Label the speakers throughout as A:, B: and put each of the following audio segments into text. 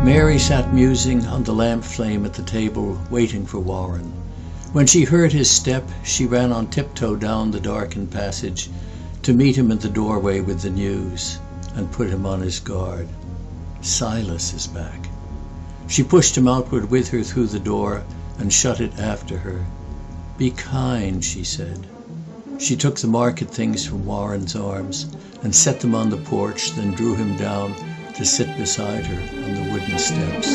A: Mary sat musing on the lamp flame at the table, waiting for Warren. When she heard his step, she ran on tiptoe down the darkened passage to meet him at the doorway with the news and put him on his guard. Silas is back. She pushed him outward with her through the door and shut it after her. "Be kind," she said. She took the market things from Warren's arms and set them on the porch, then drew him down to sit beside her on the wooden steps.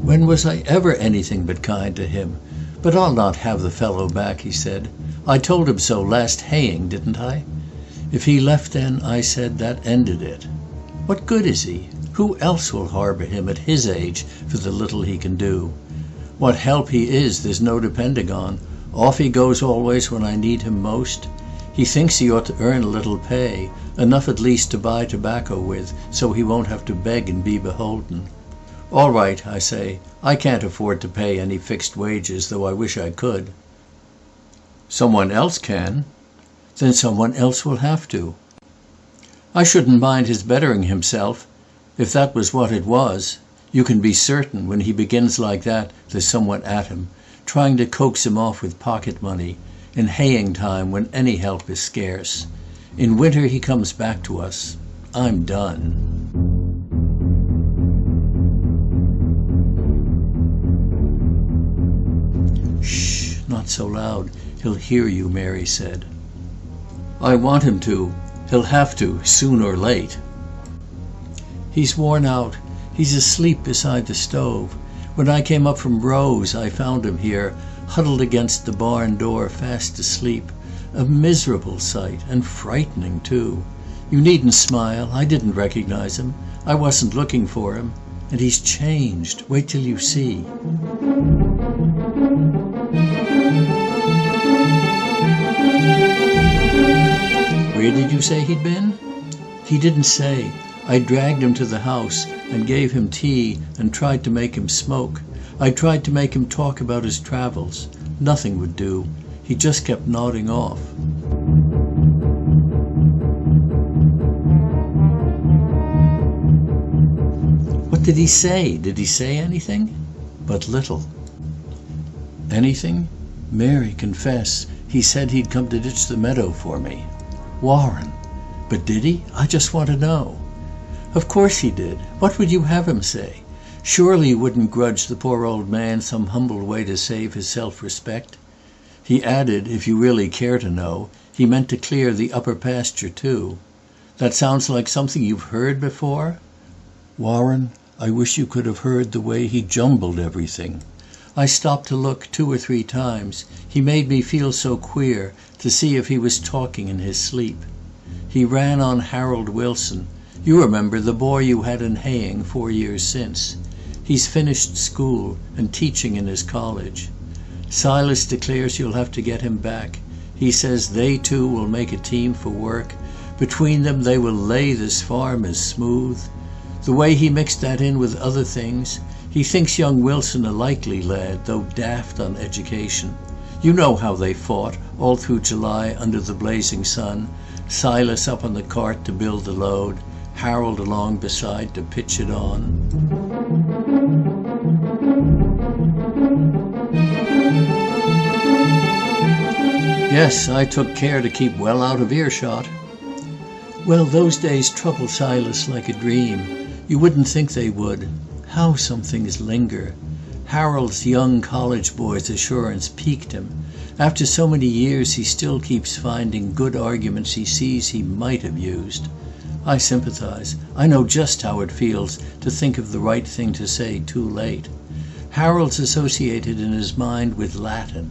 A: "When was I ever anything but kind to him? But I'll not have the fellow back," he said. "I told him so last haying, didn't I? If he left then," I said, "that ended it. What good is he? Who else will harbour him at his age for the little he can do? What help he is there's no depending on. Off he goes always when I need him most. He thinks he ought to earn a little pay, enough at least to buy tobacco with, so he won't have to beg and be beholden. All right, I say, I can't afford to pay any fixed wages, though I wish I could." "Someone else can." "Then someone else will have to. I shouldn't mind his bettering himself, if that was what it was. You can be certain when he begins like that, there's someone at him, trying to coax him off with pocket money, in haying time when any help is scarce. In winter he comes back to us. I'm done." "Shh, not so loud. He'll hear you," Mary said. "I want him to. He'll have to, soon or late." "He's worn out. He's asleep beside the stove. When I came up from Rose, I found him here, huddled against the barn door, fast asleep. A miserable sight, and frightening, too. You needn't smile. I didn't recognize him. I wasn't looking for him. And he's changed. Wait till you see." "Where did you say he'd been?" "He didn't say. I dragged him to the house and gave him tea and tried to make him smoke. I tried to make him talk about his travels. Nothing would do. He just kept nodding off." "What did he say? Did he say anything?" "But little." "Anything? Mary, confess. He said he'd come to ditch the meadow for me." "Warren! But did he? I just want to know." "Of course he did. What would you have him say? Surely you wouldn't grudge the poor old man some humble way to save his self-respect? He added, if you really care to know, he meant to clear the upper pasture too. That sounds like something you've heard before?" "Warren, I wish you could have heard the way he jumbled everything. I stopped to look 2 or 3 times. He made me feel so queer, to see if he was talking in his sleep. He ran on Harold Wilson. You remember the boy you had in haying 4 years since. He's finished school and teaching in his college. Silas declares you'll have to get him back. He says they two will make a team for work. Between them they will lay this farm as smooth. The way he mixed that in with other things, he thinks young Wilson a likely lad, though daft on education. You know how they fought all through July under the blazing sun, Silas up on the cart to build the load, Harold along beside to pitch it on. Yes, I took care to keep well out of earshot. Well, those days troubled Silas like a dream. You wouldn't think they would. How some things linger. Harold's young college boy's assurance piqued him. After so many years, he still keeps finding good arguments he sees he might have used. I sympathize. I know just how it feels to think of the right thing to say too late. Harold's associated in his mind with Latin.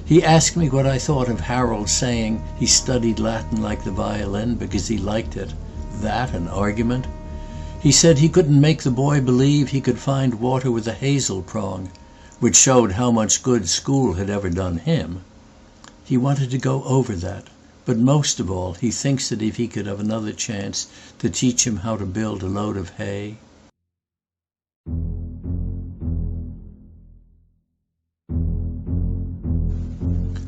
A: He asked me what I thought of Harold saying he studied Latin like the violin because he liked it. That an argument? He said he couldn't make the boy believe he could find water with a hazel prong, which showed how much good school had ever done him. He wanted to go over that, but most of all he thinks that if he could have another chance to teach him how to build a load of hay.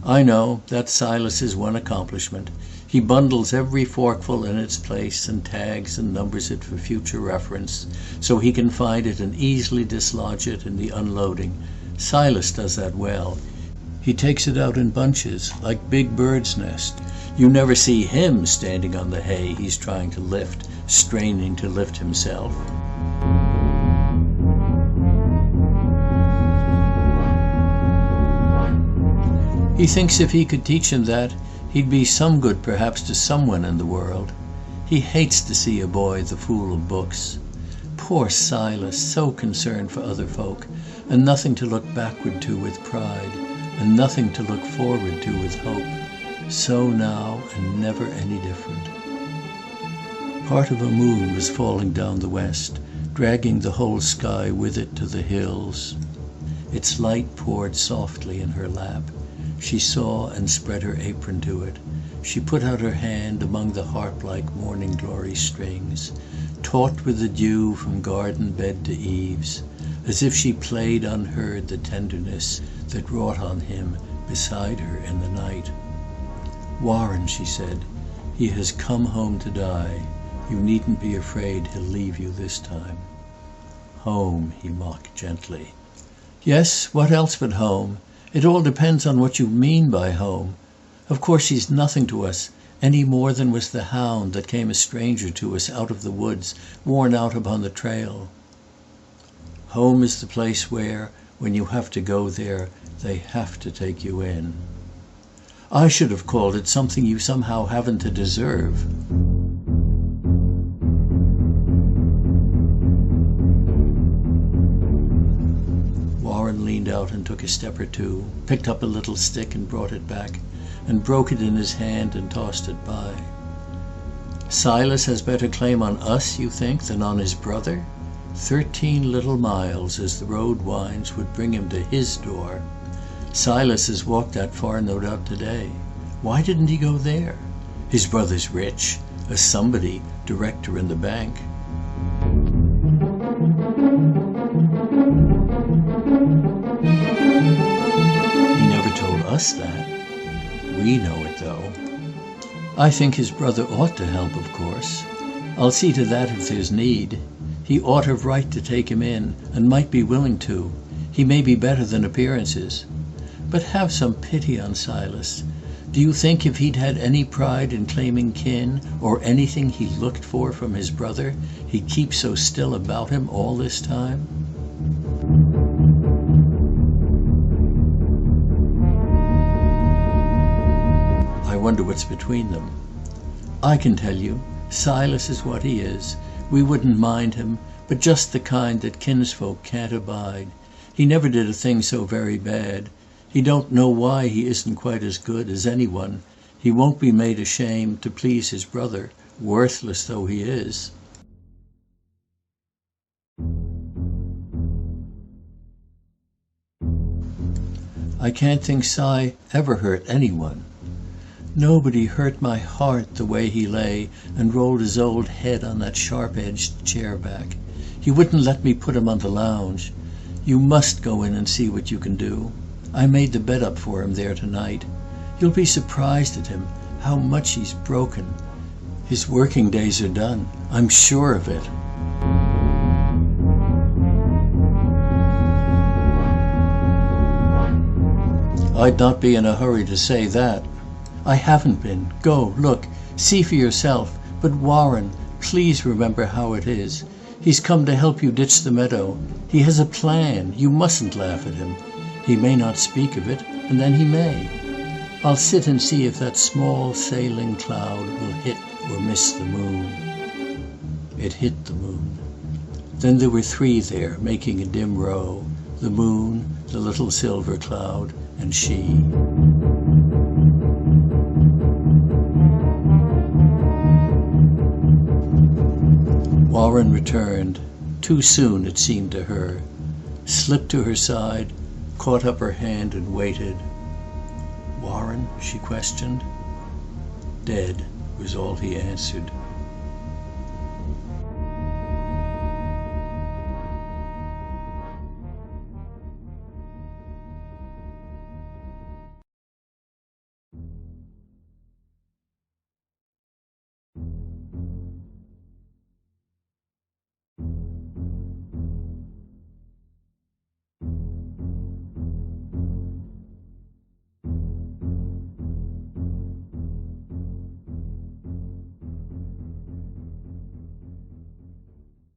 A: I know, that's Silas's one accomplishment. He bundles every forkful in its place and tags and numbers it for future reference, so he can find it and easily dislodge it in the unloading. Silas does that well. He takes it out in bunches, like big bird's nest. You never see him standing on the hay he's trying to lift, straining to lift himself. He thinks if he could teach him that, he'd be some good perhaps to someone in the world. He hates to see a boy the fool of books. Poor Silas, so concerned for other folk, and nothing to look backward to with pride, and nothing to look forward to with hope. So now and never any different. Part of a moon was falling down the west, dragging the whole sky with it to the hills. Its light poured softly in her lap. She saw and spread her apron to it. She put out her hand among the harp-like morning glory strings, taut with the dew from garden bed to eaves, as if she played unheard the tenderness that wrought on him beside her in the night. "Warren," she said, "he has come home to die. You needn't be afraid he'll leave you this time." "Home," he mocked gently. "Yes, what else but home? It all depends on what you mean by home. Of course he's nothing to us, any more than was the hound that came a stranger to us out of the woods, worn out upon the trail. Home is the place where, when you have to go there, they have to take you in. I should have called it something you somehow haven't to deserve." Warren leaned out and took a step or two, picked up a little stick and brought it back, and broke it in his hand and tossed it by. "Silas has better claim on us, you think, than on his brother? 13 little miles as the road winds would bring him to his door. Silas has walked that far no doubt today. Why didn't he go there? His brother's rich, a somebody, director in the bank." "He never told us that. We know it, though. I think his brother ought to help, of course. I'll see to that if there's need. He ought of right to take him in, and might be willing to. He may be better than appearances. But have some pity on Silas. Do you think if he'd had any pride in claiming kin, or anything he looked for from his brother, he'd keep so still about him all this time?" "I wonder what's between them." "I can tell you. Silas is what he is. We wouldn't mind him, but just the kind that kinsfolk can't abide. He never did a thing so very bad. He don't know why he isn't quite as good as anyone. He won't be made ashamed to please his brother, worthless though he is." "I can't think Si ever hurt anyone. Nobody hurt my heart the way he lay and rolled his old head on that sharp-edged chair back. He wouldn't let me put him on the lounge. You must go in and see what you can do. I made the bed up for him there tonight. You'll be surprised at him, how much he's broken. His working days are done. I'm sure of it." "I'd not be in a hurry to say that." "I haven't been. Go, look, see for yourself. But Warren, please remember how it is. He's come to help you ditch the meadow. He has a plan. You mustn't laugh at him. He may not speak of it, and then he may. I'll sit and see if that small sailing cloud will hit or miss the moon." It hit the moon. Then there were 3 there, making a dim row, the moon, the little silver cloud, and she. Warren returned, too soon it seemed to her, slipped to her side, caught up her hand and waited. "Warren?" she questioned. "Dead," was all he answered.